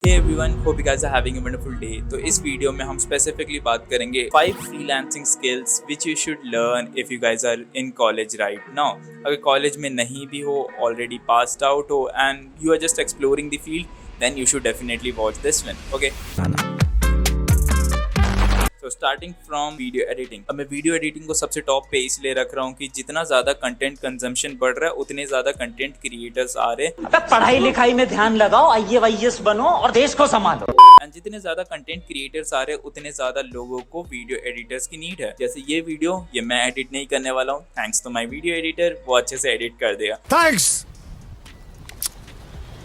Hey everyone, hope you guys are having a wonderful day. तो इस video में हम स्पेसिफिकली बात करेंगे 5 freelancing skills which you should learn if you guys are in college right now. अगर college में नहीं भी हो, already passed out हो and you are just exploring the field, then you should definitely watch this one. Okay? तो starting from video editing. अब मैं video editing को सबसे टॉप पे इसलिए रख रहा हूँ कि जितना ज़्यादा कंटेंट कंजम्पशन बढ़ रहा है उतने ज़्यादा कंटेंट क्रिएटर्स आ रहे हैं। अबे पढ़ाई लिखाई में ध्यान लगाओ, IAS बनो और देश को संभालो। एंड जितने ज़्यादा कंटेंट क्रिएटर्स आ रहे हैं उतने ज़्यादा लोगों को वीडियो एडिटर्स की नीड है। जैसे ये वीडियो ये मैं एडिट नहीं करने वाला हूँ, thanks to my video editor, वो अच्छे से एडिट कर देगा। Thanks.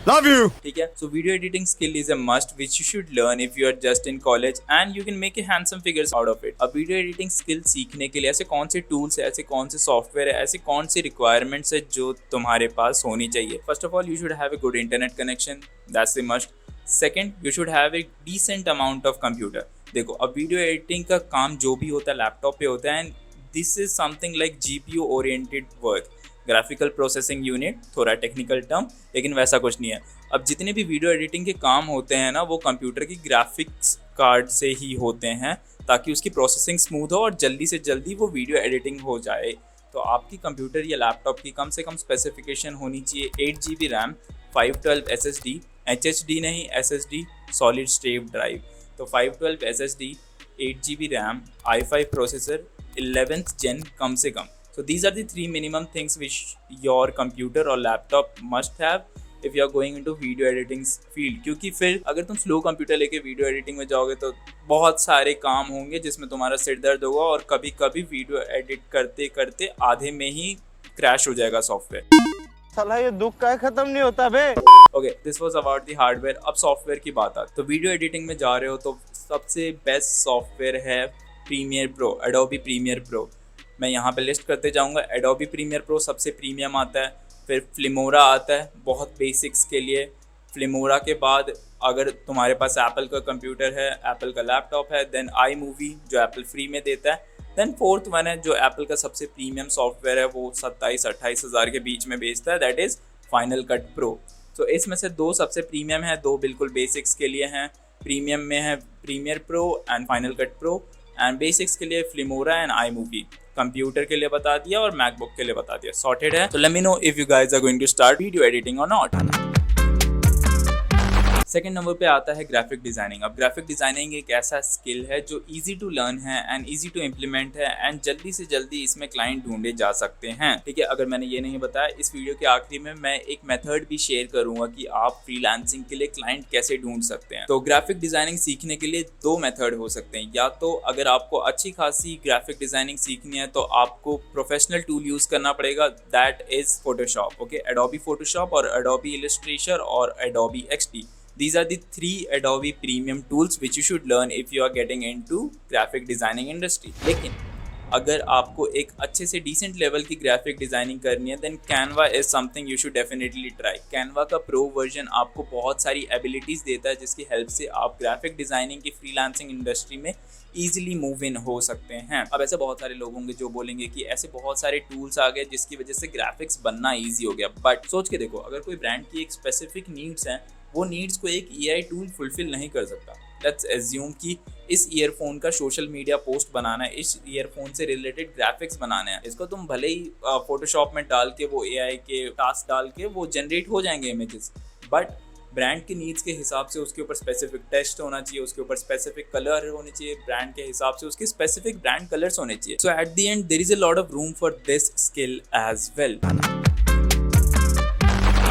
Love you. ठीक है, so video editing skill is a must which you should learn if you are just in college and you can make a handsome figures out of it. अब video editing skill सीखने के लिए ऐसे कौन से tools है, ऐसे कौन से सॉफ्टवेयर है, ऐसे कौन से रिक्वायरमेंट्स है जो तुम्हारे पास होनी चाहिए। First of all you should have a good internet connection, that's a must. Second, you should have a decent amount of computer. देखो अब वीडियो एडिटिंग का काम जो भी होता है लैपटॉप पे होता है and this is something like GPU oriented work, graphical processing unit, थोड़ा टेक्निकल टर्म, लेकिन वैसा कुछ नहीं है। अब जितने भी वीडियो एडिटिंग के काम होते हैं ना वो कंप्यूटर की ग्राफिक्स कार्ड से ही होते हैं ताकि उसकी प्रोसेसिंग स्मूथ हो और जल्दी से जल्दी वो वीडियो एडिटिंग हो जाए। तो आपकी कंप्यूटर या लैपटॉप की कम से कम स्पेसिफिकेशन होनी चाहिए 8 GB रैम, 512 SSD, HDD नहीं SSD, सॉलिड स्टेट ड्राइव। तो 512 SSD, 8 GB RAM, i5 processor, 11th gen कम से कम। So these are the 3 minimum things which your computer or laptop must have if you are going into video editing field। क्योंकि फिर अगर तुम slow computer लेके video editing में जाओगे तो बहुत सारे काम होंगे जिसमें तुम्हारा सिर दर्द होगा और कभी कभी वीडियो एडिट करते करते आधे में ही क्रैश हो जाएगा सॉफ्टवेयर। साला ये दुख का खत्म नहीं होता बे। Okay, this was about the hardware. अब सॉफ्टवेयर की बात आती है। तो वीडियो एडिटिंग में जा रहे हो तो सबसे बेस्ट सॉफ्टवेयर है Premiere Pro, Adobe Premiere Pro. मैं यहाँ पे लिस्ट करते जाऊँगा। एडोबी प्रीमियर प्रो सबसे प्रीमियम आता है, फिर फ्लिमोरा आता है बहुत बेसिक्स के लिए। फ्लिमोरा के बाद अगर तुम्हारे पास एप्पल का कंप्यूटर है, एप्पल का लैपटॉप है, देन आई मूवी जो एप्पल फ्री में देता है। देन फोर्थ वन है जो एप्पल का सबसे प्रीमियम सॉफ्टवेयर है, वो 27-28 हज़ार के बीच में बेचता है, that is final Cut pro. तो इसमें से दो सबसे प्रीमियम है, दो बिल्कुल बेसिक्स के लिए हैं। प्रीमियम में है Premiere Pro and Final Cut Pro, and basics के लिए Filmora and iMovie. Computer के लिए बता दिया और मैकबुक के लिए बता दिया, सॉर्टेड है। तो let me know if you guys are going to start video editing और नॉट। सेकंड नंबर पे आता है ग्राफिक डिज़ाइनिंग। अब ग्राफिक डिज़ाइनिंग एक ऐसा स्किल है जो इजी टू लर्न है एंड इजी टू इम्प्लीमेंट है एंड जल्दी से जल्दी इसमें क्लाइंट ढूंढे जा सकते हैं। ठीक है, अगर मैंने ये नहीं बताया, इस वीडियो के आखिरी में मैं एक मेथड भी शेयर करूंगा कि आप फ्रीलांसिंग के लिए क्लाइंट कैसे ढूंढ सकते हैं। तो ग्राफिक डिज़ाइनिंग सीखने के लिए दो मेथड हो सकते हैं। या तो अगर आपको अच्छी खासी ग्राफिक डिज़ाइनिंग सीखनी है तो आपको प्रोफेशनल टूल यूज़ करना पड़ेगा, that is Photoshop. Okay, Adobe Photoshop और एडोबी इलस्ट्रेटर और Adobe XD। These are the 3 Adobe premium tools which you should learn if you are getting into graphic designing industry। लेकिन अगर आपको एक अच्छे से डिसेंट लेवल की ग्राफिक डिज़ाइनिंग करनी है then Canva is something you should definitely try. Canva का प्रो वर्जन आपको बहुत सारी एबिलिटीज़ देता है जिसकी हेल्प से आप ग्राफिक डिज़ाइनिंग की फ्रीलांसिंग इंडस्ट्री में ईजिली मूव इन हो सकते हैं। अब ऐसे बहुत सारे लोग होंगे जो बोलेंगे कि ऐसे बहुत सारे टूल्स आ गए जिसकी वजह से ग्राफिक्स बनना ईजी हो गया, बट सोच के देखो, अगर कोई ब्रांड की एक स्पेसिफिक नीड्स हैं वो नीड्स को एक AI टूल फुलफिल नहीं कर सकता। लेट्स एज्यूम कि इस ईयरफोन का सोशल मीडिया पोस्ट बनाना है, इस ईयरफोन से रिलेटेड ग्राफिक्स बनाने हैं, इसको तुम भले ही फोटोशॉप में डाल के वो AI के टास्क डाल के वो जनरेट हो जाएंगे इमेजेस, बट ब्रांड की नीड्स के हिसाब से उसके ऊपर स्पेसिफिक टेक्स्ट होना चाहिए, उसके ऊपर स्पेसिफिक कलर होने चाहिए, ब्रांड के हिसाब से उसके स्पेसिफिक ब्रांड कलर्स होने चाहिए। So at the end there is a lot of room for this skill as well.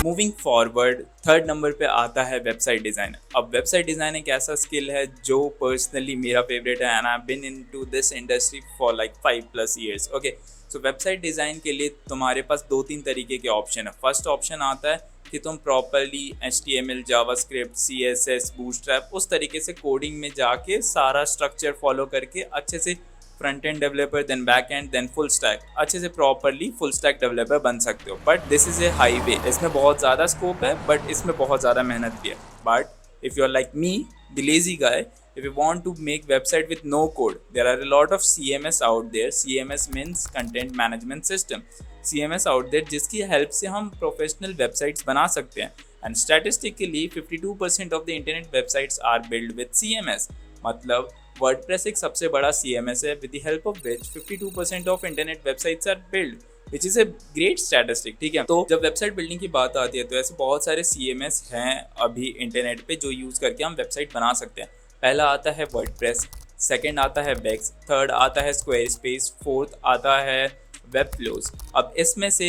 Moving forward, third number पे आता है वेबसाइट डिज़ाइन। अब वेबसाइट डिज़ाइन एक ऐसा स्किल है जो पर्सनली मेरा फेवरेट है and I have been into this industry for like 5+ years। Okay, so website design के लिए तुम्हारे पास 2-3 तरीके के ऑप्शन है। फर्स्ट ऑप्शन आता है कि तुम properly HTML, JavaScript, CSS, bootstrap उस तरीके से कोडिंग में जाके सारा स्ट्रक्चर फॉलो करके अच्छे से front end developer, then back end, then full stack, अच्छे से प्रॉपरली फुल स्टैक डेवलपर बन सकते हो। But this is a highway, इसमें बहुत ज़्यादा स्कोप है बट इसमें बहुत ज़्यादा मेहनत भी है। But if you are like me, the lazy guy, if you want to make website with no code, there are a lot of CMS out there। CMS means content management system। CMS out there जिसकी help से हम professional websites बना सकते हैं and statistically 52% of the internet websites are build with CMS। मतलब WordPress एक सबसे बड़ा CMS है with the help of which 52% of internet websites are build, which is a great statistic. ठीक है, तो जब वेबसाइट बिल्डिंग की बात आती है तो ऐसे बहुत सारे CMS हैं अभी इंटरनेट पे जो यूज़ करके हम वेबसाइट बना सकते हैं। पहला आता है वर्डप्रेस, सेकंड आता है वेक्स, थर्ड आता है स्क्वायरस्पेस, फोर्थ आता है वेबफ्लोज। अब इसमें से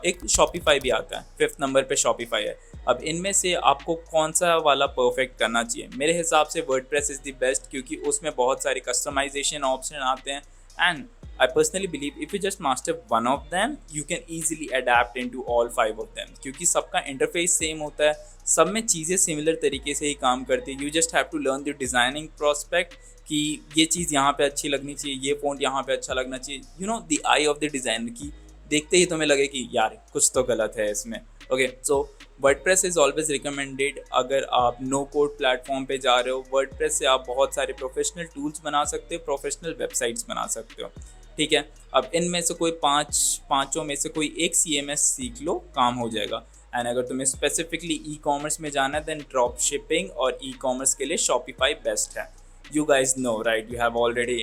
एक शॉपिफाई भी आता है, 5th नंबर पे शॉपिफाई है। अब इनमें से आपको कौन सा वाला परफेक्ट करना चाहिए? मेरे हिसाब से वर्डप्रेस इज़ द बेस्ट, क्योंकि उसमें बहुत सारे कस्टमाइजेशन ऑप्शन आते हैं and I personally believe if you just master one of them, you can easily adapt into all 5 of them, क्योंकि सबका इंटरफेस सेम होता है, सब में चीज़ें सिमिलर तरीके से ही काम करती है। You just have to learn the designing prospect कि ये चीज़ यहाँ पे अच्छी लगनी चाहिए, ये फ़ॉन्ट यहाँ पे अच्छा लगना चाहिए, you know the eye of the designer, की देखते ही तुम्हें लगे कि यार कुछ तो गलत है इसमें। Okay, so WordPress is always recommended. अगर आप नो कोड प्लेटफॉर्म पे जा रहे हो, वर्डप्रेस से आप बहुत सारे प्रोफेशनल टूल्स बना सकते हो, प्रोफेशनल वेबसाइट्स बना सकते हो। ठीक है, अब इनमें से कोई पाँचों में से कोई एक CMS सीख लो, काम हो जाएगा। एंड अगर तुम्हें स्पेसिफिकली ई-कॉमर्स में जाना है देन ड्रॉप शिपिंग और ई-कॉमर्स के लिए शॉपिफाई बेस्ट है। You guys know, right? You have already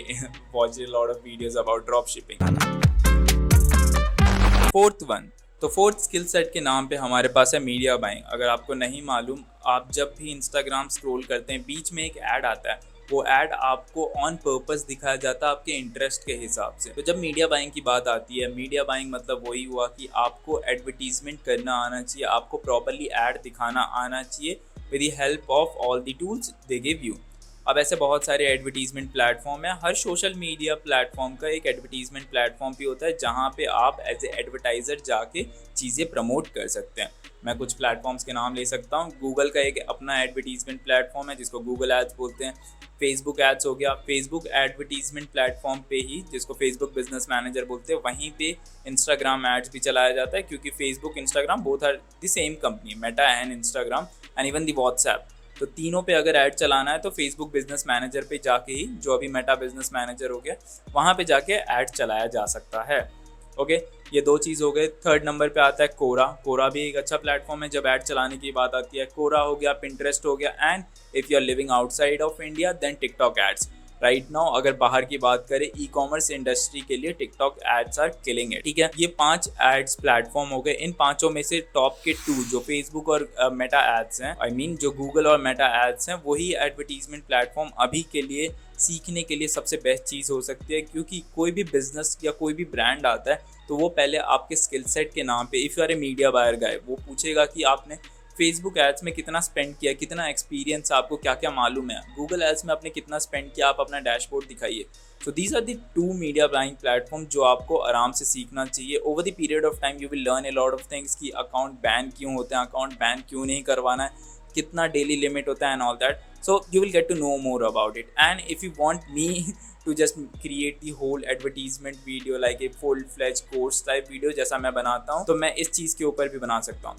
watched a lot of videos about drop shipping. Fourth one, तो फोर्थ स्किल सेट के नाम पे हमारे पास है मीडिया बाइंग। अगर आपको नहीं मालूम, आप जब भी इंस्टाग्राम स्क्रॉल करते हैं बीच में एक ऐड आता है, वो ऐड आपको ऑन पर्पस दिखाया जाता है आपके इंटरेस्ट के हिसाब से। तो जब मीडिया बाइंग की बात आती है, मीडिया बाइंग मतलब वही हुआ कि आपको एडवर्टीजमेंट करना आना चाहिए, आपको प्रॉपरली ऐड दिखाना आना चाहिए with the help of all the tools they give you. अब ऐसे बहुत सारे एडवर्टीजमेंट प्लेटफॉर्म है, हर सोशल मीडिया प्लेटफॉर्म का एक एडवर्टीजमेंट प्लेटफॉर्म भी होता है जहाँ पे आप एज ए एडवर्टाइज़र जाके चीज़ें प्रमोट कर सकते हैं। मैं कुछ प्लेटफॉर्म्स के नाम ले सकता हूँ। गूगल का एक अपना एडवर्टीजमेंट प्लेटफॉर्म है जिसको गूगल एड्स बोलते हैं। फेसबुक एड्स हो गया, फेसबुक एडवर्टीजमेंट प्लेटफॉर्म पे ही, जिसको फेसबुक बिजनेस मैनेजर बोलते हैं, वहीं पे इंस्टाग्राम एड्स भी चलाया जाता है, क्योंकि Facebook Instagram both are the same company, Meta and Instagram and even the WhatsApp. तो तीनों पे अगर ऐड चलाना है तो फेसबुक बिजनेस मैनेजर पे जाके ही, जो अभी मेटा बिजनेस मैनेजर हो गया, वहाँ पे जाके ऐड चलाया जा सकता है। ओके, ये दो चीज़ हो गए। थर्ड नंबर पे आता है कोरा। कोरा भी एक अच्छा प्लेटफॉर्म है जब ऐड चलाने की बात आती है। कोरा हो गया, पिंटरेस्ट हो गया, and if you are living outside of India then TikTok ads. Right now अगर बाहर की बात करें, ई कॉमर्स इंडस्ट्री के लिए TikTok ads are killing it. ठीक है, ये 5 एड्स प्लेटफॉर्म हो गए। इन पांचों में से टॉप के 2 जो फेसबुक और मेटा एड्स हैं, आई मीन जो गूगल और मेटा एड्स हैं, वही एडवर्टीजमेंट प्लेटफॉर्म अभी के लिए सीखने के लिए सबसे बेस्ट चीज़ हो सकती है। क्योंकि कोई भी बिजनेस या कोई भी ब्रांड आता है तो वो पहले आपके स्किल सेट के नाम पे, if you are a media buyer guy, वो पूछेगा कि आपने फेसबुक एड्स में कितना स्पेंड किया, कितना एक्सपीरियंस, आपको क्या क्या मालूम है, गूगल एड्स में आपने कितना स्पेंड किया, आप अपना डैशबोर्ड दिखाइए। So these are the 2 media buying platform जो आपको आराम से सीखना चाहिए। Over the period of time you will learn a lot of things कि अकाउंट बैन क्यों होते हैं, अकाउंट बैन क्यों नहीं करवाना है, कितना डेली लिमिट होता है and all that. So you will get to know more about it. And if you want me to just create the whole advertisement video like a full-fledged course type video जैसा मैं बनाता हूँ, तो मैं इस चीज़ के ऊपर भी बना सकता हूँ।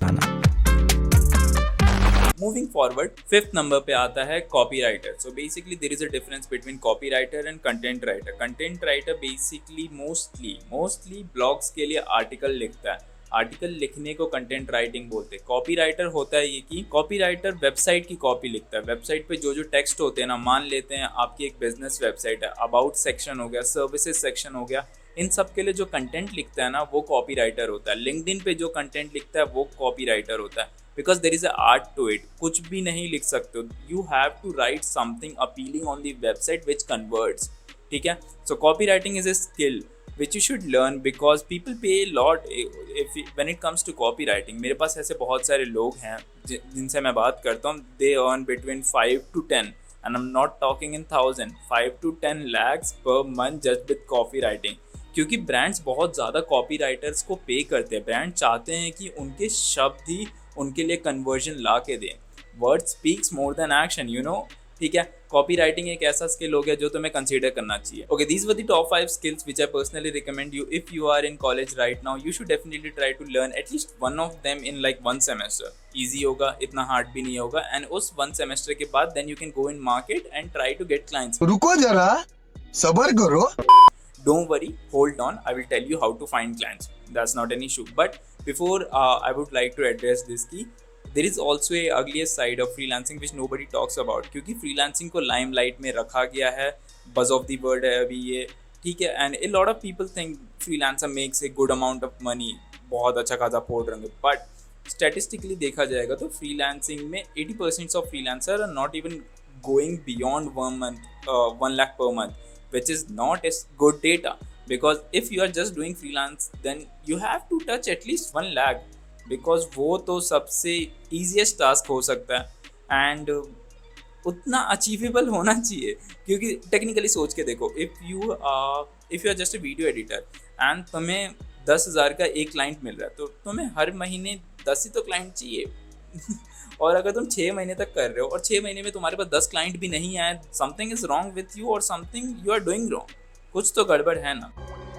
Moving forward, 5th नंबर पे आता है copywriter. So basically there is a difference between copywriter and content writer. Content writer basically mostly blogs के लिए आर्टिकल लिखता है। आर्टिकल लिखने को कंटेंट राइटिंग बोलते हैं। कॉपी राइटर होता है ये कि कॉपी राइटर वेबसाइट की कॉपी लिखता है। वेबसाइट पे जो टेक्स्ट होते हैं ना, मान लेते हैं आपकी एक बिजनेस वेबसाइट है, अबाउट सेक्शन हो गया, सर्विसेज सेक्शन हो गया, इन सब के लिए जो कंटेंट लिखता है ना, वो कॉपी राइटर होता है। लिंक्डइन पे जो कंटेंट लिखता है वो कॉपी राइटर होता है, because there is a art to it. कुछ भी नहीं लिख सकते हो, you have to write something appealing on the website which converts. ठीक है, so copy writing is a skill which you should learn because people pay a lot when it comes to copywriting. मेरे पास ऐसे बहुत सारे लोग हैं जिनसे मैं बात करता हूँ, they earn between 5 to 10 and I'm not talking in 1000, 5 to 10 lakhs per month just with copywriting. क्योंकि ब्रांड्स बहुत ज़्यादा कॉपी राइटर्स को पे करते हैं। ब्रांड चाहते हैं कि उनके शब्द ही उनके लिए कन्वर्जन ला के दें। Word speaks more than action, you know. ठीक है, कॉपी राइटिंग एक ऐसा स्किल हो गया जो तुम्हें कंसीडर करना चाहिए। Okay, these were the top 5 skills which I personally recommend you. If you are in college right now, you should definitely try to learn at least one of them in like 1 semester. Easy होगा, इतना hard भी नहीं होगा, and उस 1 semester के बाद then you can go in market and try to get clients. रुको जरा, सबर करो। Don't worry, hold on, I will tell you how to find clients. That's not an issue. But before I would like to address this key, there is also a ugliest side of freelancing which nobody talks about, क्योंकि freelancing को limelight में रखा गया है, बज of the word है अभी ये, ठीक है। And A lot of people think freelancer makes a good amount of money, बहुत अच्छा खासा पोर्ट रहेंगे, बट स्टैटिस्टिकली देखा जाएगा तो फ्रीलांसिंग में 80% of freelancer are not even going beyond 1 lakh per month, which is not a good data, because if you are just doing freelance then you have to touch at least 1 lakh, because वो तो सबसे easiest task हो सकता है and उतना achievable होना चाहिए, क्योंकि टेक्निकली सोच के देखो, if you are just a video editor and तुम्हें 10,000 का एक क्लाइंट मिल रहा है, तो तुम्हें हर महीने 10 ही तो क्लाइंट चाहिए और अगर तुम 6 महीने तक कर रहे हो और 6 महीने में तुम्हारे पास 10 क्लाइंट भी नहीं आए, something is wrong with you और something you are doing wrong, कुछ तो गड़बड़ है ना।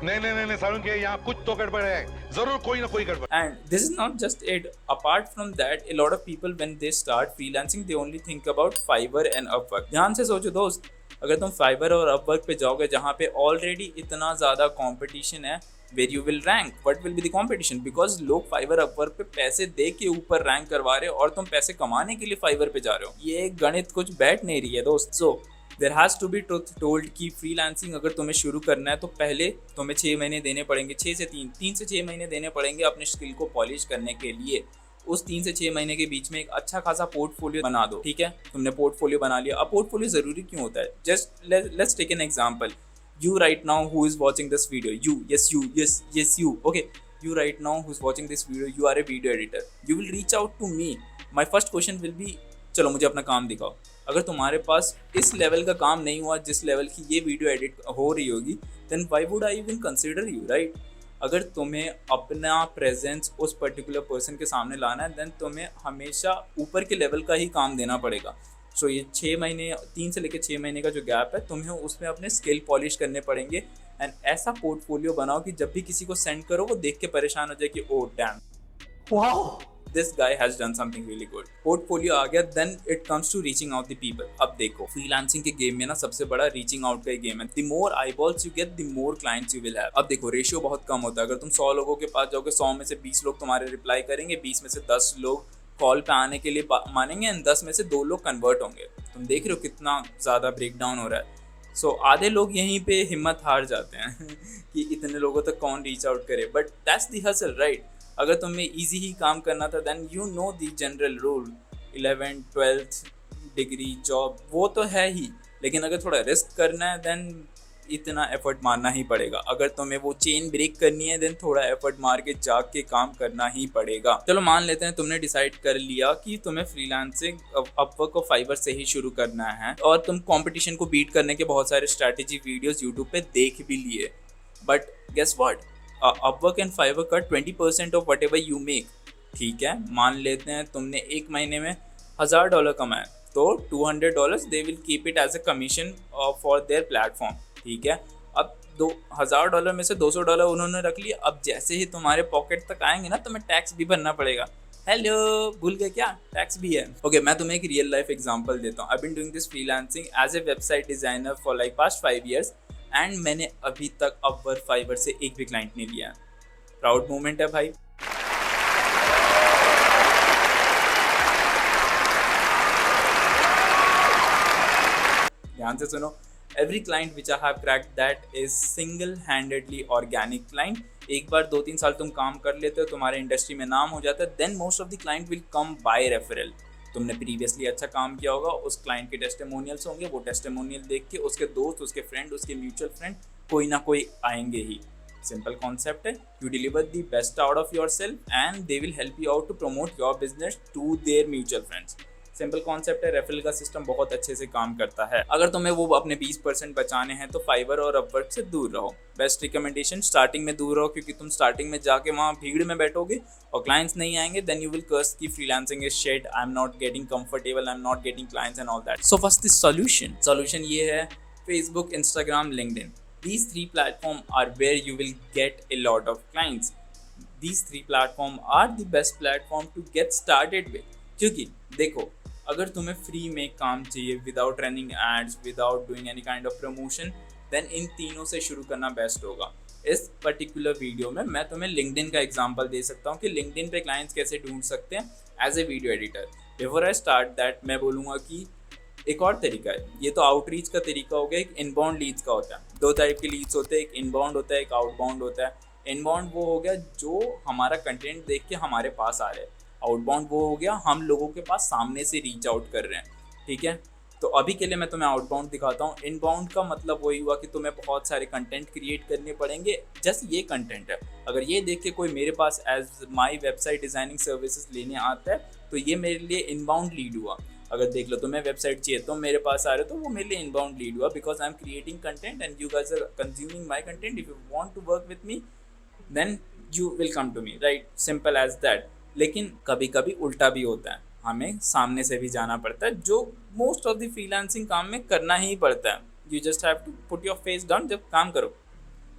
नहीं सारुण के यहाँ कुछ तो गड़बड़ है, जरूर कोई ना कोई गड़बड़। And this is not just it. Apart from that, a lot of people when they start freelancing, they only think about Fiverr and Upwork. ध्यान से सोचो दोस्त, अगर तुम Fiverr और Upwork पे जाओगे जहाँ पे ऑलरेडी इतना ज़्यादा कंपटीशन है, where you will rank, what will be the competition? Because लोग Fiverr Upwork पे पैसे दे के ऊपर रैंक करवा रहे हो और तुम पैसे कमाने के लिए Fiverr पे जा रहे हो, ये गणित कुछ बैठ नहीं रही है दोस्त। So there has to be truth told कि फ्रीलांसिंग अगर तुम्हें शुरू करना है तो पहले तुम्हें 6 महीने देने पड़ेंगे, 3 से 6 महीने देने पड़ेंगे अपने स्किल को पॉलिश करने के लिए। उस 3 से 6 महीने के बीच में एक अच्छा खासा पोर्टफोलियो बना दो, ठीक है। तुमने पोर्टफोलियो बना लिया, अब पोर्टफोलियो ज़रूरी क्यों होता है? Just let's take an example, you right now who is watching this video, you okay, you right now who's watching this video, you are a video editor, you will reach out to me, my first question will be, चलो मुझे अपना काम दिखाओ। अगर तुम्हारे पास इस level का काम नहीं हुआ जिस लेवल की ये वीडियो एडिट हो रही होगी, then why would I even consider you, right? अगर तुम्हें अपना प्रेजेंस उस पर्टिकुलर पर्सन के सामने लाना है, then तुम्हें हमेशा ऊपर के लेवल का ही काम देना पड़ेगा। सो ये 6 महीने, 3 से लेकर 6 महीने का जो गैप है, तुम्हें उसमें अपने स्किल पॉलिश करने पड़ेंगे एंड ऐसा पोर्टफोलियो बनाओ कि जब भी किसी को सेंड करो वो देख के परेशान हो जाए कि oh damn, wow, this guy has done something really good. Portfolio आ गया, then it comes to reaching out the people. अब देखो फ्रीलांसिंग के गेम में ना सबसे बड़ा रीचिंग आउट का ही गेम है। The more eyeballs you get, the more clients you will have. अब देखो रेशियो बहुत कम होता है, अगर तुम 100 लोगों के पास जाओगे, 100 में से 20 लोग तुम्हारे रिप्लाई करेंगे, 20 में से 10 लोग कॉल पे आने के लिए मानेंगे एंड 10 में से 2 लोग कन्वर्ट होंगे। तुम देख रहे हो कितना ज़्यादा ब्रेकडाउन हो रहा है। सो आधे लोग यहीं पे हिम्मत हार जाते हैं कि इतने लोगों तक कौन रीच आउट करे, but that's the hustle, right? अगर तुम्हें इजी ही काम करना था, then you know the general rule, 11th 12th degree job वो तो है ही, लेकिन अगर थोड़ा रिस्क करना है देन इतना एफर्ट मारना ही पड़ेगा। अगर तुम्हें वो चेन ब्रेक करनी है देन थोड़ा एफर्ट मार के जाग के काम करना ही पड़ेगा। चलो मान लेते हैं तुमने डिसाइड कर लिया कि तुम्हें फ्रीलांसिंग अपवर्क और फाइवर से ही शुरू करना है और तुम कंपटीशन को बीट करने के बहुत सारे स्ट्रैटेजी वीडियोस यूट्यूब पे देख भी लिए, but guess what, Upwork and Fiverr का 20% of whatever you make, ठीक है। मान लेते हैं तुमने एक महीने में $1000 कमाया, तो $200 they will keep it as a commission for their platform, ठीक है। अब $1000 में से $200 उन्होंने रख लिया। अब जैसे ही तुम्हारे पॉकेट तक आएंगे ना, तुम्हें टैक्स भी भरना पड़ेगा। हेलो, भूल गए क्या? टैक्स भी है। ओके, मैं तुम्हें एक रियल लाइफ एग्जांपल देता हूँ। I been doing this freelancing as a website designer for like past 5 years and मैंने अभी तक अपवर्क फाइवर से एक भी क्लाइंट नहीं लिया। प्राउड मोमेंट है भाई। ध्यान से सुनो, every client which I have cracked that is single-handedly organic client। एक बार 2-3 साल तुम काम कर लेते हो, तुम्हारे इंडस्ट्री में नाम हो जाता है, then most of the client will come by referral। तुमने प्रीवियसली अच्छा काम किया होगा, उस क्लाइंट के टेस्टिमोनियल्स होंगे, वो टेस्टिमोनियल देख के उसके दोस्त, उसके फ्रेंड, उसके म्यूचुअल फ्रेंड कोई ना कोई आएंगे ही। सिंपल कॉन्सेप्ट है, you deliver the best out of yourself and they will help you out to promote your business to their mutual friends. Simple concept है, रेफरल का सिस्टम बहुत अच्छे से काम करता है। अगर तुम्हें वो अपने 20% बचाने हैं तो फाइवर और अपवर्क से दूर रहो। बेस्ट रिकमेंडेशन, स्टार्टिंग में दूर रहो, क्योंकि तुम स्टार्टिंग में जाके वहाँ भीड़ में बैठोगे और क्लाइंट्स नहीं आएंगे, देन यू विल कर्स की freelancing is shit, I am not getting comfortable, I am not getting clients and all that. So what's the solution ये है, Facebook, Instagram, LinkedIn, these 3 platforms are where you will get a lot of clients। these 3 platforms are the best platform to get started with। क्योंकि देखो, अगर तुम्हें free में काम चाहिए without running ads, without doing any kind of promotion, then इन तीनों से शुरू करना बेस्ट होगा। इस पर्टिकुलर वीडियो में मैं तुम्हें लिंक्डइन का एग्जांपल दे सकता हूँ कि लिंक्डइन पे क्लाइंट्स कैसे ढूंढ सकते हैं as a video editor. Before I start that मैं बोलूँगा कि एक और तरीका है, ये तो आउटरीच का तरीका हो गया, एक इनबाउंड लीड्स का होता है। 2 टाइप के लीड्स होते हैं, एक इनबाउंड होता है, एक आउटबाउंड होता है। इनबाउंड वो हो गया जो हमारा कंटेंट देख के हमारे पास आ रहे हैं, आउटबाउंड वो हो गया हम लोगों के पास सामने से रीच आउट कर रहे हैं, ठीक है। तो अभी के लिए मैं तुम्हें आउटबाउंड दिखाता हूँ। इनबाउंड का मतलब वही हुआ कि तुम्हें बहुत सारे कंटेंट क्रिएट करने पड़ेंगे। जस्ट ये कंटेंट है, अगर ये देख के कोई मेरे पास as my website designing services लेने आता है तो ये मेरे लिए इनबाउंड लीड हुआ। अगर देख लो तुम्हें वेबसाइट चाहिए तो मेरे पास आ रहे हो तो वो मेरे लिए इनबाउंड लीड हुआ, because I am creating content and you guys are consuming my content. If you want to work with me then you will come to me, right, simple as that. लेकिन कभी कभी उल्टा भी होता है, हमें सामने से भी जाना पड़ता है, जो मोस्ट ऑफ द फ्रीलांसिंग काम में करना ही पड़ता है। You just have to put your face down जब काम करो।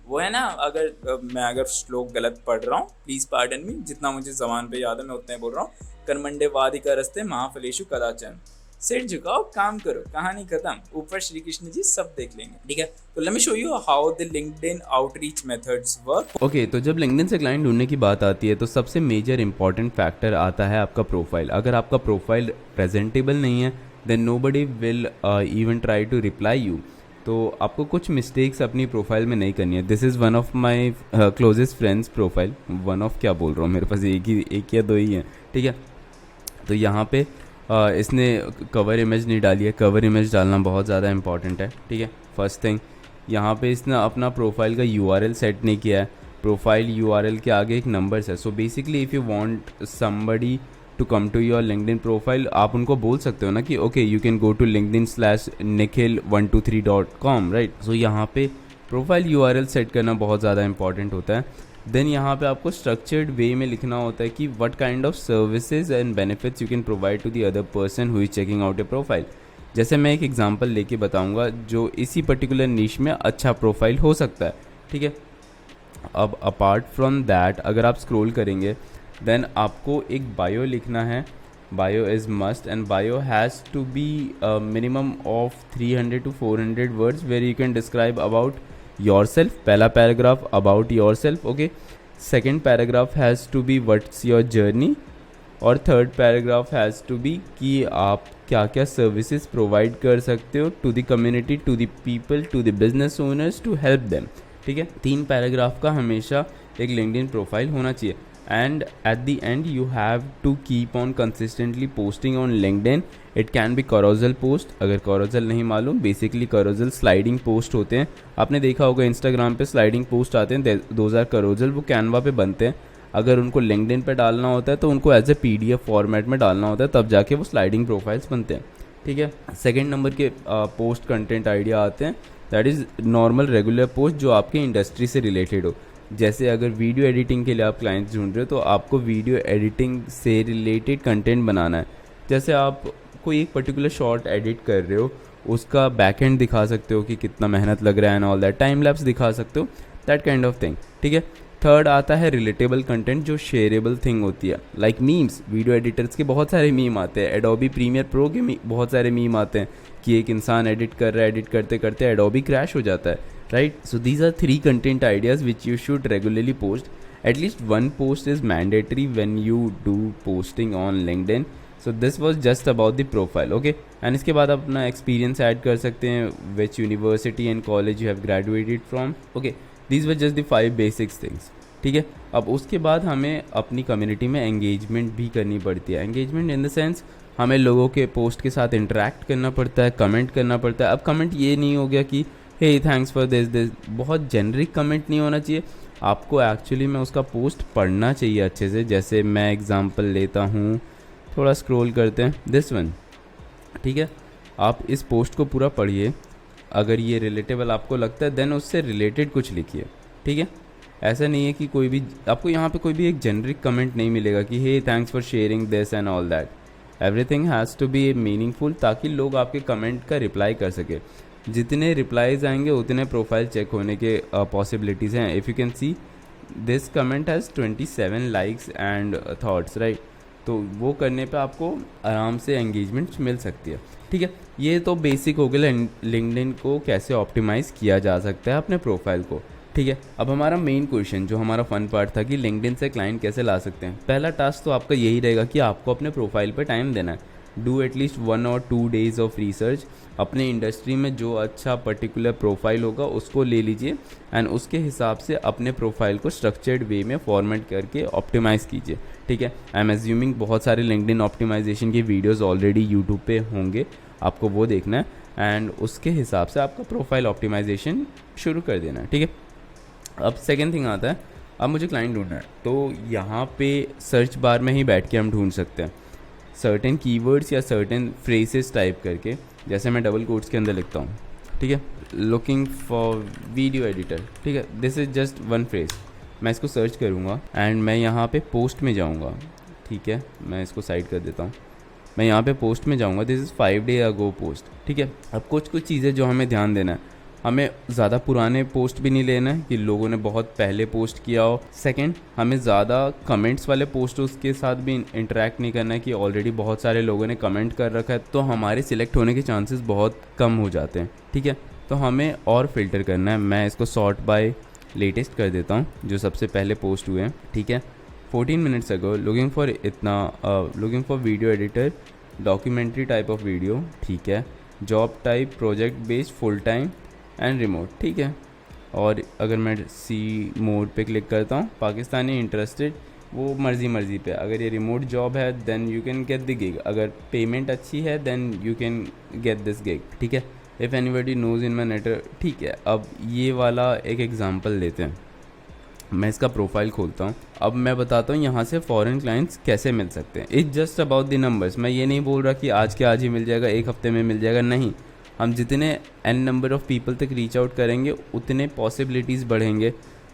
वो है ना, अगर श्लोक गलत पढ़ रहा हूँ प्लीज़ पार्डन मी, जितना मुझे ज़बान पे याद है मैं उतना ही बोल रहा हूँ। कर्मंडे वादिका रस्ते महाफलेशु कदाचन, सिर झुकाओ काम करो, कहानी खत्म, ऊपर श्री कृष्ण जी सब देख लेंगे, ठीक है। तो let me show you how the LinkedIn outreach methods work. Okay, तो जब लिंक्डइन से क्लाइंट ढूंढने की बात आती है तो सबसे मेजर इंपॉर्टेंट फैक्टर आता है आपका प्रोफाइल। अगर आपका प्रोफाइल प्रेजेंटेबल नहीं है then nobody will even try to reply you. तो आपको कुछ मिस्टेक्स अपनी प्रोफाइल में नहीं करनी है। This is one of my closest friends profile. One of क्या बोल रहा हूँ, मेरे पास एक या दो ही हैं, ठीक है। तो यहाँ पे इसने कवर इमेज नहीं डाली है। कवर इमेज डालना बहुत ज़्यादा इंपॉर्टेंट है, ठीक है। फर्स्ट थिंग, यहाँ पे इसने अपना प्रोफाइल का URL सेट नहीं किया है। प्रोफाइल URL के आगे एक नंबर्स है। So basically if you want somebody to come to your LinkedIn profile, आप उनको बोल सकते हो ना कि okay you can go to linkedin/nikhil123.com, right. So यहाँ पे प्रोफाइल URL सेट करना बहुत ज़्यादा इंपॉर्टेंट होता है। देन यहाँ पे आपको स्ट्रक्चर्ड वे में लिखना होता है कि what kind of services and benefits you can provide to the other person who is checking out a profile. जैसे मैं एक एग्जांपल लेके बताऊंगा जो इसी पर्टिकुलर निश में अच्छा प्रोफाइल हो सकता है, ठीक है। अब अपार्ट फ्रॉम दैट अगर आप स्क्रॉल करेंगे देन आपको एक बायो लिखना है। Bio is must and bio has to be minimum of 300 to 400 words where you can describe about yourself। पहला paragraph about yourself, okay। second paragraph has to be what's your journey, और third paragraph has to be कि आप क्या क्या services provide कर सकते हो to the community, to the people, to the business owners to help them, ठीक है। 3 पैराग्राफ का हमेशा एक लिंक्डइन प्रोफाइल होना चाहिए। and at the end you have to keep on consistently posting on LinkedIn। it can be carousel post। अगर carousel नहीं मालूम, बेसिकली carousel स्लाइडिंग पोस्ट होते हैं। आपने देखा होगा इंस्टाग्राम पे स्लाइडिंग पोस्ट आते हैं, दोज आर carousel, वो कैनवा पे बनते हैं। अगर उनको LinkedIn पे डालना होता है तो उनको एज ए PDF फॉर्मेट में डालना होता है, तब जाके वो स्लाइडिंग प्रोफाइल्स बनते हैं, ठीक है। सेकेंड नंबर के पोस्ट कंटेंट आइडिया आते हैं, that is normal regular post जो आपके इंडस्ट्री से रिलेटेड हो। जैसे अगर वीडियो एडिटिंग के लिए आप क्लाइंट्स ढूंढ रहे हो तो आपको वीडियो एडिटिंग से रिलेटेड कंटेंट बनाना है। जैसे आप कोई एक पर्टिकुलर शॉट एडिट कर रहे हो, उसका बैक एंड दिखा सकते हो कि कितना मेहनत लग रहा है and all that, time lapse दिखा सकते हो, दैट काइंड ऑफ थिंग, ठीक है। थर्ड आता है रिलेटेबल कंटेंट जो शेयरेबल थिंग होती है, लाइक मीम्स। वीडियो एडिटर्स के बहुत सारे मीम आते हैं, एडोबी प्रीमियर प्रो के बहुत सारे मीम आते हैं कि एक इंसान एडिट कर रहा है, एडिट करते करते एडोबी क्रैश हो जाता है, right? So these are 3 content ideas which you should regularly post. At least 1 post is mandatory when you do posting on LinkedIn. So this was just about the profile, okay? And इसके बाद आप अपना experience add कर सकते हैं, which university and college you have graduated from, okay? These were just the 5 basic things, ठीक है। अब उसके बाद हमें अपनी कम्युनिटी में engagement भी करनी पड़ती है। engagement in the sense हमें लोगों के पोस्ट के साथ interact करना पड़ता है, कमेंट करना पड़ता है। अब कमेंट ये नहीं हो गया कि हे थैंक्स फॉर दिस, बहुत जेनरिक कमेंट नहीं होना चाहिए। आपको एक्चुअली में उसका पोस्ट पढ़ना चाहिए अच्छे से। जैसे मैं एग्जांपल लेता हूँ, थोड़ा स्क्रॉल करते हैं, दिस वन, ठीक है। आप इस पोस्ट को पूरा पढ़िए, अगर ये रिलेटेबल आपको लगता है देन उससे रिलेटेड कुछ लिखिए, ठीक है। ऐसा नहीं है कि कोई भी आपको यहाँ पे कोई भी एक जेनरिक कमेंट नहीं मिलेगा कि hey thanks for sharing this and all that. Everything has to be meaningful ताकि लोग आपके कमेंट का रिप्लाई कर सके। जितने रिप्लाईज आएंगे उतने प्रोफाइल चेक होने के पॉसिबिलिटीज़ हैं। If you can see this comment has 27 likes and thoughts, right. तो वो करने पे आपको आराम से एंगेजमेंट मिल सकती है, ठीक है। ये तो बेसिक हो गया लिंक्डइन को कैसे ऑप्टिमाइज़ किया जा सकता है अपने प्रोफाइल को, ठीक है। ठीक है, अब हमारा मेन क्वेश्चन जो हमारा फन पार्ट था कि लिंक्डइन से क्लाइंट कैसे ला सकते हैं। पहला टास्क तो आपका यही रहेगा कि आपको अपने प्रोफाइल पे टाइम देना है। डू एटलीस्ट 1 और 2 डेज़ ऑफ रिसर्च। अपने इंडस्ट्री में जो अच्छा पर्टिकुलर प्रोफाइल होगा उसको ले लीजिए एंड उसके हिसाब से अपने प्रोफाइल को स्ट्रक्चर्ड वे में फॉर्मेट करके ऑप्टिमाइज़ कीजिए। ठीक है, आई एम एज्यूमिंग बहुत सारे लिंक्डइन ऑप्टिमाइजेशन के वीडियोस ऑलरेडी यूट्यूब पे होंगे, आपको वो देखना है एंड उसके हिसाब से आपका प्रोफाइल ऑप्टिमाइजेशन शुरू कर देना है। ठीक है, अब सेकेंड थिंग आता है, अब मुझे क्लाइंट ढूंढना है, तो यहाँ पे सर्च बार में ही बैठ के हम ढूंढ सकते हैं सर्टेन कीवर्ड्स या सर्टेन फ्रेजेस टाइप करके। जैसे मैं डबल कोट्स के अंदर लिखता हूँ, ठीक है, लुकिंग फॉर वीडियो एडिटर। ठीक है, this is just one phrase. मैं इसको सर्च करूँगा एंड मैं यहाँ पे पोस्ट में जाऊँगा। ठीक है, मैं इसको साइड कर देता हूँ। मैं यहाँ पे पोस्ट में जाऊँगा, this is 5 day ago post. ठीक है, अब कुछ चीज़ें जो हमें ध्यान देना है, हमें ज़्यादा पुराने पोस्ट भी नहीं लेना है कि लोगों ने बहुत पहले पोस्ट किया हो। सेकंड, हमें ज़्यादा कमेंट्स वाले पोस्ट उसके साथ भी इंटरेक्ट नहीं करना है कि ऑलरेडी बहुत सारे लोगों ने कमेंट कर रखा है, तो हमारे सिलेक्ट होने के चांसेस बहुत कम हो जाते हैं। ठीक है, तो हमें और फिल्टर करना है। मैं इसको सॉर्ट बाय लेटेस्ट कर देता हूँ, जो सबसे पहले पोस्ट हुए हैं। ठीक है, 14 minutes ago looking for video editor, documentary type of video. ठीक है, job type project based full time and remote. ठीक है, और अगर मैं सी मोड पे क्लिक करता हूँ, पाकिस्तानी इंटरेस्टेड, वो मर्जी पे। अगर ये रिमोट जॉब है then you can get the gig, अगर पेमेंट अच्छी है then you can get this gig. ठीक है, if anybody knows in my network. ठीक है, अब ये वाला एक एग्जांपल लेते हैं। मैं इसका प्रोफाइल खोलता हूँ। अब मैं बताता हूँ यहाँ से फॉरेन क्लाइंट्स कैसे मिल सकते हैं। It's just about the numbers. मैं ये नहीं बोल रहा कि आज के आज ही मिल जाएगा, एक हफ्ते में मिल जाएगा, नहीं। हम जितने n नंबर ऑफ़ पीपल तक रीच आउट करेंगे उतने पॉसिबिलिटीज़ बढ़ेंगे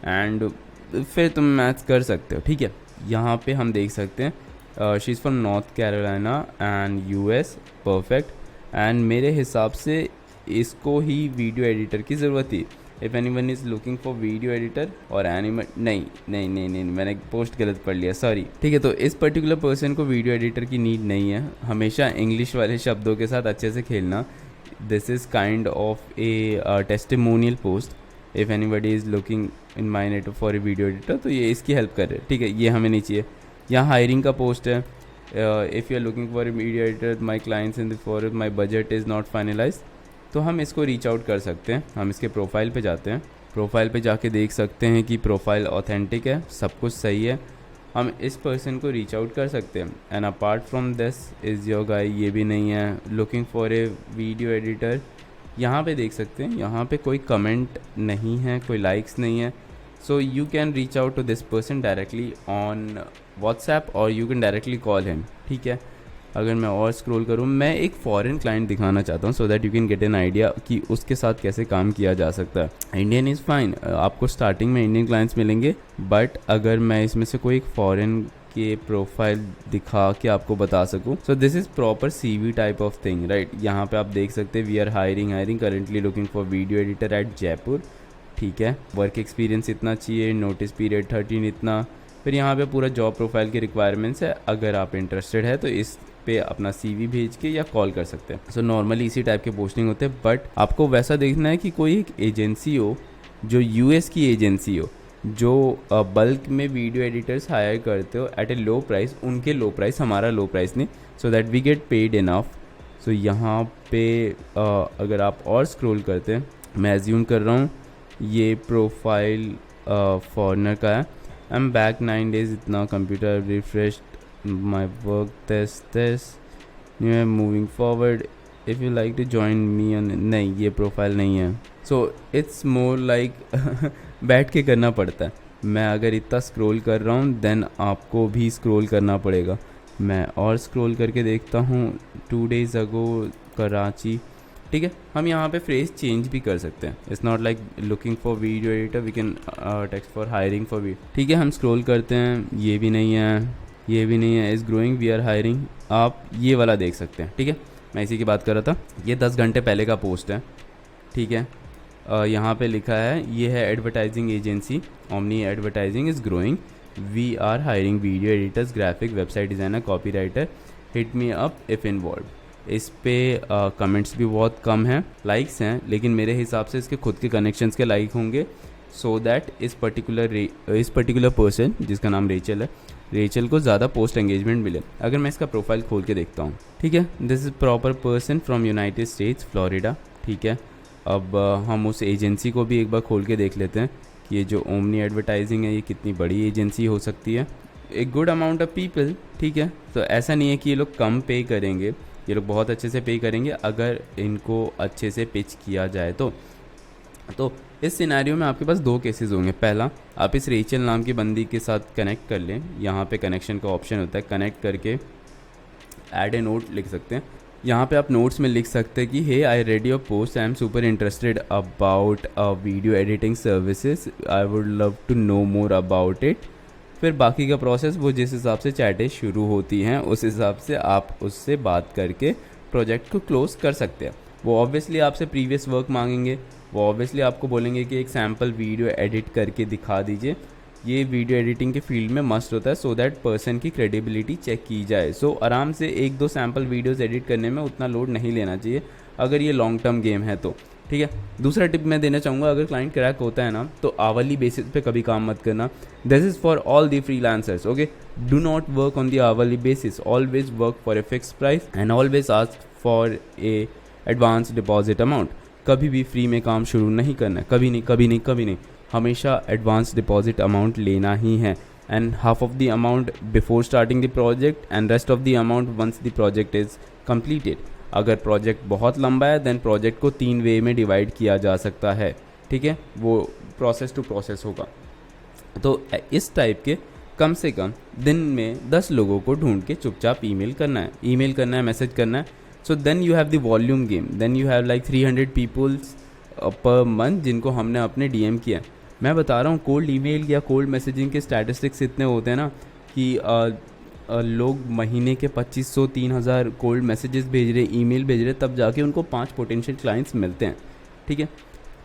एंड फिर तुम मैथ्स कर सकते हो। ठीक है, यहाँ पे हम देख सकते हैं she is from north Carolina and US, perfect. And मेरे हिसाब से इसको ही वीडियो एडिटर की ज़रूरत थी। If anyone is looking for video editor और एनिमेट, नहीं, मैंने पोस्ट गलत पढ़ लिया, सॉरी। ठीक है, तो इस पर्टिकुलर पर्सन को वीडियो एडिटर की नीड नहीं है। हमेशा इंग्लिश वाले शब्दों के साथ अच्छे से खेलना। This is kind of a testimonial post. If anybody is looking in my network for a video editor, तो ये इसकी हेल्प कर रहे हैं। ठीक है, ये हमें नहीं चाहिए। यहाँ हायरिंग का पोस्ट है। If you are looking for a video editor, my clients in the forum, my budget is not finalized. तो हम इसको रीच आउट कर सकते हैं। हम इसके प्रोफाइल पे जाते हैं। प्रोफाइल पे जाके देख सकते हैं कि प्रोफाइल ऑथेंटिक है, सब कुछ सही है। हम इस पर्सन को रीच आउट कर सकते हैं। And apart from this is your guy, ये भी नहीं है। Looking for a video editor, यहाँ पे देख सकते हैं, यहाँ पे कोई कमेंट नहीं है, कोई लाइक्स नहीं है। So you can reach out to this person directly on WhatsApp और you can directly call him. ठीक है, अगर मैं और स्क्रॉल करूँ, मैं एक फॉरेन क्लाइंट दिखाना चाहता हूँ so that you can get an idea कि उसके साथ कैसे काम किया जा सकता है। इंडियन इज़ फाइन, आपको स्टार्टिंग में इंडियन क्लाइंट्स मिलेंगे, बट अगर मैं इसमें से कोई एक फॉरेन के प्रोफाइल दिखा के आपको बता सकूँ, so this is proper CV type of thing, right. यहाँ पे आप देख सकते हैं we are hiring currently looking for video editor at Jaipur. ठीक है, वर्क एक्सपीरियंस इतना चाहिए, नोटिस पीरियड 13 इतना। फिर यहाँ पे पूरा जॉब प्रोफाइल की रिक्वायरमेंट्स है। अगर आप इंटरेस्टेड है तो इस पे अपना CV भेज के या कॉल कर सकते हैं। सो नॉर्मली इसी टाइप के पोस्टिंग होते हैं, बट आपको वैसा देखना है कि कोई एक एजेंसी हो जो US की एजेंसी हो, जो बल्क में वीडियो एडिटर्स हायर करते हो एट ए लो प्राइस, उनके लो प्राइस, हमारा लो प्राइस नहीं, so that we get paid enough. So यहाँ पे अगर आप और स्क्रॉल करते हैं, मैं एज्यूम कर रहा हूँ ये प्रोफाइल फॉरनर का है। आई एम बैक 9 days, इतना computer refresh my work, this you are moving forward, if you like to join me on, नहीं, ये प्रोफाइल नहीं है। so it's more like बैठ के करना पड़ता है। मैं अगर इतना स्क्रॉल कर रहा हूँ देन आपको भी स्क्रॉल करना पड़ेगा। मैं और स्क्रॉल करके देखता हूँ 2 days ago कराची। ठीक है, हम यहाँ पे फ्रेज चेंज भी कर सकते हैं। It's not like looking for video editor, we can text for hiring for video. ठीक है, हम स्क्रॉल करते हैं, ये भी नहीं है, ये भी नहीं है। Is growing, we are hiring, आप ये वाला देख सकते हैं। ठीक है, मैं इसी की बात कर रहा था। ये 10 घंटे पहले का पोस्ट है। ठीक है, यहाँ पे लिखा है, ये है advertising agency Omni advertising is growing, we are hiring video editors, graphic, website designer, copy writer, hit me up if involve. इस पे कमेंट्स भी बहुत कम हैं, लाइक्स हैं, लेकिन मेरे हिसाब से इसके खुद के कनेक्शंस के लाइक होंगे सो दैट इस पर्टिकुलर पर्सन जिसका नाम रेचल है, रेचल को ज़्यादा पोस्ट एंगेजमेंट मिले। अगर मैं इसका प्रोफाइल खोल के देखता हूँ, ठीक है, this is proper person from United states Florida, ठीक है। अब हम उस एजेंसी को भी एक बार खोल के देख लेते हैं कि ये जो ओमनी एडवर्टाइजिंग है ये कितनी बड़ी एजेंसी हो सकती है। एक गुड अमाउंट ऑफ पीपल, ठीक है। तो ऐसा नहीं है कि ये लोग कम पे करेंगे, ये लोग बहुत अच्छे से पे करेंगे अगर इनको अच्छे से पिच किया जाए तो इस सिनेरियो में आपके पास दो केसेस होंगे। पहला, आप इस रेचल नाम की बंदी के साथ कनेक्ट कर लें, यहाँ पे कनेक्शन का ऑप्शन होता है, कनेक्ट करके ऐड ए नोट लिख सकते हैं। यहाँ पे आप नोट्स में लिख सकते हैं कि hey I read your post, I am super interested about video editing services, I would love to know more about it. फिर बाकी का प्रोसेस वो जिस हिसाब से चैटें शुरू होती हैं उस हिसाब से आप उससे बात करके प्रोजेक्ट को क्लोज कर सकते हैं। वो ऑब्वियसली आपसे प्रीवियस वर्क मांगेंगे, वो ऑब्वियसली आपको बोलेंगे कि एक सैम्पल वीडियो एडिट करके दिखा दीजिए। ये वीडियो एडिटिंग के फील्ड में मस्ट होता है सो दैट पर्सन की क्रेडिबिलिटी चेक की जाए। सो आराम से 1-2 सैम्पल वीडियोस एडिट करने में उतना लोड नहीं लेना चाहिए अगर ये लॉन्ग टर्म गेम है तो, ठीक है। दूसरा टिप मैं देना चाहूँगा, अगर क्लाइंट क्रैक होता है ना तो आवरली बेसिस पे कभी काम मत करना। This is for all the freelancers, okay. Do not work on the hourly basis, always work for a fix price and always ask for a advance deposit amount. कभी भी फ्री में काम शुरू नहीं करना है, कभी नहीं, हमेशा एडवांस डिपॉजिट अमाउंट लेना ही है and half of the amount before starting the project and rest of the amount once the project is completed. अगर प्रोजेक्ट बहुत लंबा है देन प्रोजेक्ट को 3 वे में डिवाइड किया जा सकता है, ठीक है, वो प्रोसेस टू प्रोसेस होगा। तो इस टाइप के कम से कम दिन में 10 लोगों को ढूंढ के चुपचाप ईमेल करना है, मैसेज करना है। So then you have the volume game, then you have like 300 peoples per month जिनको हमने अपने DM किया। मैं बता रहा हूँ कोल्ड ईमेल या कोल्ड मैसेजिंग के स्टैटिस्टिक्स इतने होते हैं ना कि लोग महीने के 2500-3000 कोल्ड मैसेजेस भेज रहे, ईमेल भेज रहे, तब जाके उनको 5 पोटेंशियल क्लाइंट्स मिलते हैं, ठीक है।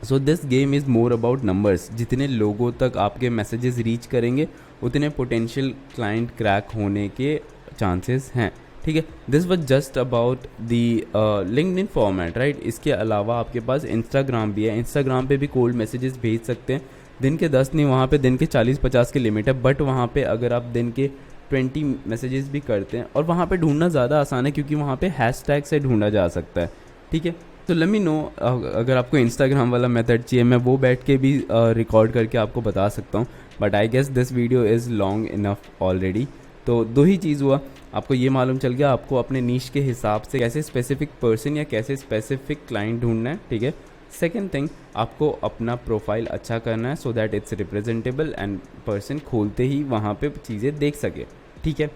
So this game is more about numbers. जितने लोगों तक आपके मैसेजेस रीच करेंगे उतने पोटेंशियल क्लाइंट क्रैक होने के चांसेस हैं, ठीक है। This was just about the LinkedIn format, right. इसके अलावा आपके पास इंस्टाग्राम भी है, इंस्टाग्राम पे भी कोल्ड मैसेजेस भेज सकते हैं। दिन के 10 नहीं, वहाँ पे दिन के 40-50 की लिमिट है, बट वहाँ पे अगर आप दिन के 20 मैसेजेस भी करते हैं, और वहाँ पे ढूंढना ज़्यादा आसान है क्योंकि वहाँ पे हैशटैग से ढूंढा जा सकता है, ठीक है। तो लेट मी नो, अगर आपको इंस्टाग्राम वाला मेथड चाहिए मैं वो बैठ के भी रिकॉर्ड करके आपको बता सकता हूँ, but I guess this video is long enough already. तो 2 ही चीज़ हुआ, आपको ये मालूम चल गया आपको अपने नीश के हिसाब से कैसे स्पेसिफिक पर्सन या कैसे स्पेसिफिक क्लाइंट ढूंढना है, ठीक है। सेकेंड थिंग, आपको अपना प्रोफाइल अच्छा करना है so that it's representable and person खोलते ही वहाँ पे चीज़ें देख सके, ठीक है।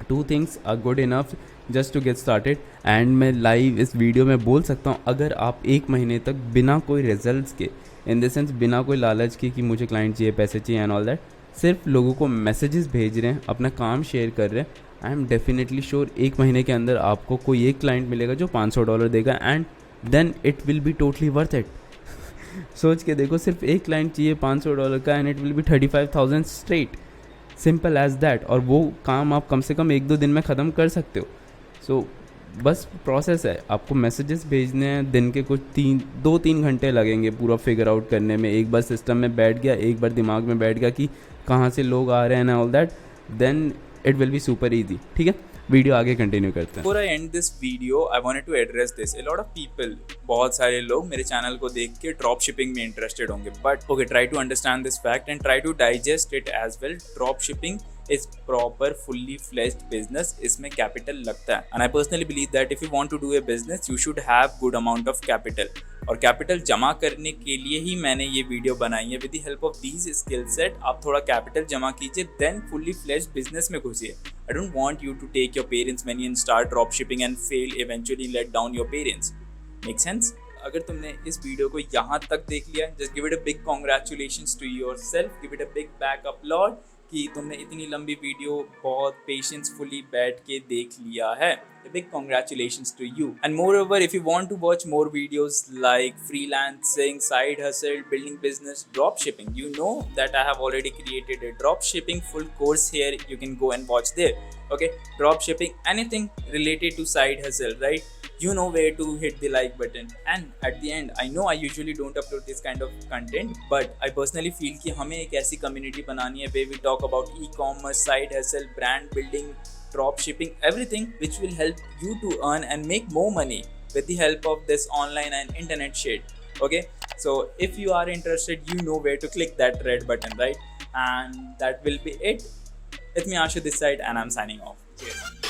2 things are good enough just to get started. And मैं लाइव इस वीडियो में बोल सकता हूँ, अगर आप 1 महीने तक बिना कोई रिजल्ट्स के, इन द सेंस बिना कोई लालच के कि मुझे क्लाइंट चाहिए, पैसे चाहिए एंड ऑल दैट, सिर्फ लोगों को मैसेजेस भेज रहे हैं, अपना काम शेयर कर रहे हैं, आई एम डेफिनेटली श्योर 1 महीने के अंदर आपको कोई एक क्लाइंट मिलेगा जो $500 देगा and then it will be totally worth it. सोच के देखो, सिर्फ एक क्लाइंट चाहिए $500 का and it will be 35,000 straight, simple as that. और वो काम आप कम से कम 1-2 दिन में ख़त्म कर सकते हो। सो बस प्रोसेस है, आपको मैसेजेस भेजने हैं, दिन के कुछ 2-3 घंटे लगेंगे पूरा फिगर आउट करने में। एक बार सिस्टम में बैठ गया, एक बार दिमाग में बैठ गया कि कहाँ से लोग आ रहे हैं all that, then it will be super easy, ठीक है। वीडियो आगे कंटिन्यू करते हैं। Before I end this video, I wanted to address this. A lot of people, बहुत सारे लोग मेरे चैनल को देख के ड्रॉप शिपिंग में इंटरेस्टेड होंगे, but okay, try to understand this fact and try to digest it as well. Drop shipping is proper fully fledged business, इसमें कैपिटल लगता है and I personally believe that if you want to do a business you should have good amount of capital. और capital जमा करने के लिए ही मैंने ये वीडियो बनाई है। With the help of these skill set आप थोड़ा कैपिटल जमा कीजिए, देन फुल्ली फ्लेज्ड बिजनेस में घुसिए। I don't want you to take your parents' money and start drop shipping and fail, eventually let down your parents. Make sense? अगर तुमने इस video को यहाँ तक देख लिया, just give it a big congratulations to yourself, give it a big back applaud कि तुमने इतनी लंबी वीडियो बहुत पेशेंसफुली बैठ के देख लिया है। A big congratulations to you. And moreover, if you want to watch more videos like freelancing, side hustle, building business, drop shipping, you know that I have already created a drop shipping full course here. You can go and watch there. Okay, drop shipping, anything related to side hustle, right? you know where to hit the like button. And at the end, I know I usually don't upload this kind of content, but I personally feel कि हमें एक ऐसी community बनानी है where we talk about e-commerce, side hustle, brand building, drop shipping, everything which will help you to earn and make more money with the help of this online and internet shit. Okay, so if you are interested, you know where to click that red button, right? And that will be it. It's me Ashu this side, and I'm signing off. Cheers.